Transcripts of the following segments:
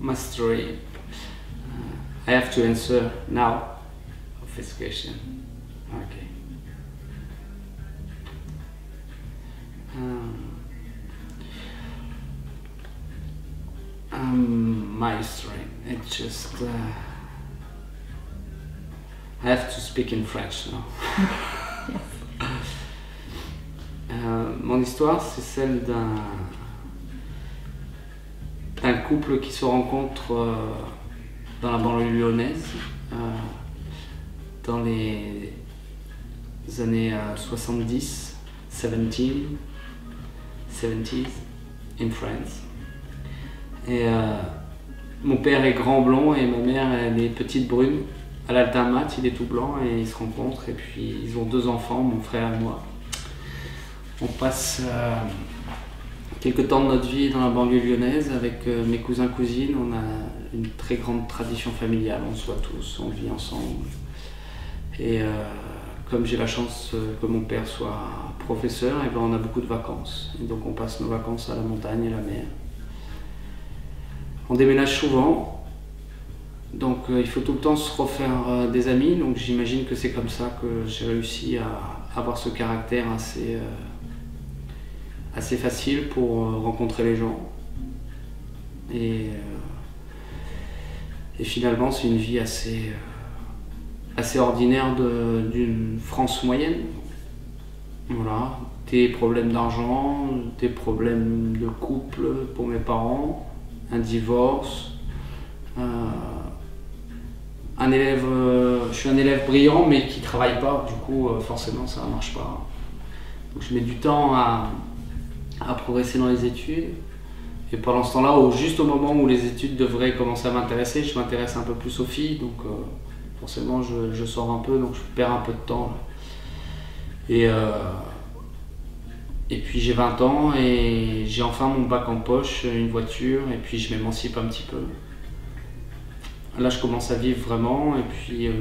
my story. I have to answer now of this question. Okay. My story. It's just. I have to speak in French now. Mon histoire, c'est celle d'un couple qui se rencontre dans la banlieue lyonnaise dans les années 70, 70s in France. Et mon père est grand blond et ma mère elle est petite brune. À l'altermat, il est tout blanc et ils se rencontrent et puis ils ont 2 enfants, mon frère et moi. On passe quelques temps de notre vie dans la banlieue lyonnaise avec mes cousins cousines. On a une très grande tradition familiale, on se voit tous, on vit ensemble. Et comme j'ai la chance que mon père soit professeur, et ben on a beaucoup de vacances. Et donc on passe nos vacances à la montagne et à la mer. On déménage souvent. Donc il faut tout le temps se refaire des amis, donc j'imagine que c'est comme ça que j'ai réussi à avoir ce caractère assez facile pour rencontrer les gens. Et finalement c'est une vie assez ordinaire d'une France moyenne. Voilà, des problèmes d'argent, des problèmes de couple pour mes parents, un divorce. Je suis un élève brillant mais qui travaille pas, du coup forcément ça ne marche pas. Donc je mets du temps à progresser dans les études et pendant ce temps-là, juste au moment où les études devraient commencer à m'intéresser, je m'intéresse un peu plus aux filles, donc forcément je sors un peu, donc je perds un peu de temps. Et puis j'ai 20 ans et j'ai enfin mon bac en poche, une voiture et puis je m'émancipe un petit peu. Là, je commence à vivre vraiment et puis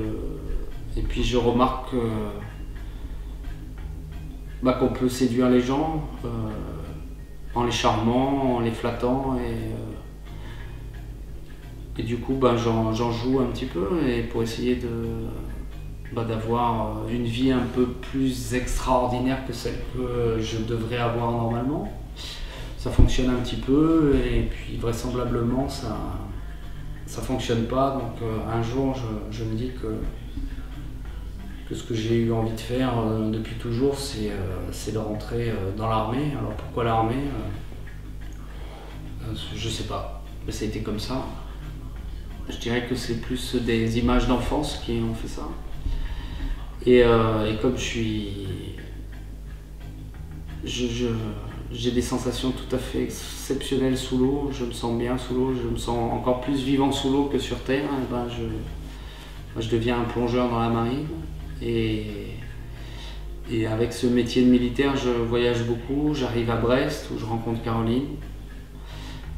je remarque qu'on peut séduire les gens en les charmant, en les flattant et du coup j'en joue un petit peu et pour essayer d'avoir une vie un peu plus extraordinaire que celle que je devrais avoir normalement. Ça fonctionne un petit peu et puis vraisemblablement ça fonctionne pas, donc un jour je me dis que ce que j'ai eu envie de faire depuis toujours, c'est de rentrer dans l'armée. Alors pourquoi l'armée? Je sais pas, mais ça a été comme ça. Je dirais que c'est plus des images d'enfance qui ont fait ça. Et comme j'ai des sensations tout à fait exceptionnelles sous l'eau, je me sens bien sous l'eau, je me sens encore plus vivant sous l'eau que sur terre. Je deviens un plongeur dans la marine et avec ce métier de militaire, je voyage beaucoup, j'arrive à Brest où je rencontre Caroline.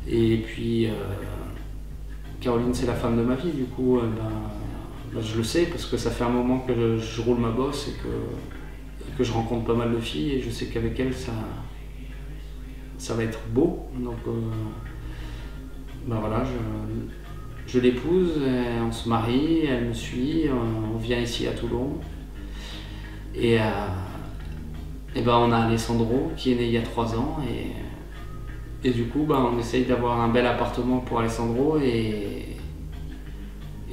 Et puis Caroline c'est la femme de ma vie, du coup je le sais parce que ça fait un moment que je roule ma bosse et que je rencontre pas mal de filles et je sais qu'avec elle ça va être beau, donc voilà, je l'épouse, on se marie, elle me suit, on vient ici à Toulon et on a Alessandro qui est né il y a 3 ans et du coup on essaye d'avoir un bel appartement pour Alessandro et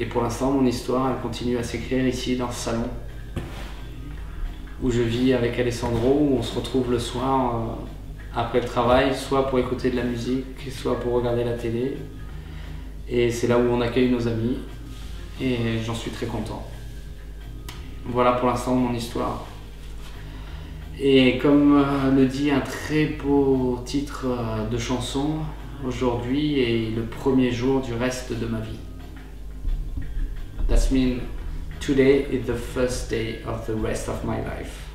pour l'instant mon histoire elle continue à s'écrire ici dans ce salon où je vis avec Alessandro, où on se retrouve le soir après le travail, soit pour écouter de la musique, soit pour regarder la télé. Et c'est là où on accueille nos amis et j'en suis très content. Voilà pour l'instant mon histoire. Et comme le dit un très beau titre de chanson, aujourd'hui est le premier jour du reste de ma vie. That means today is the first day of the rest of my life.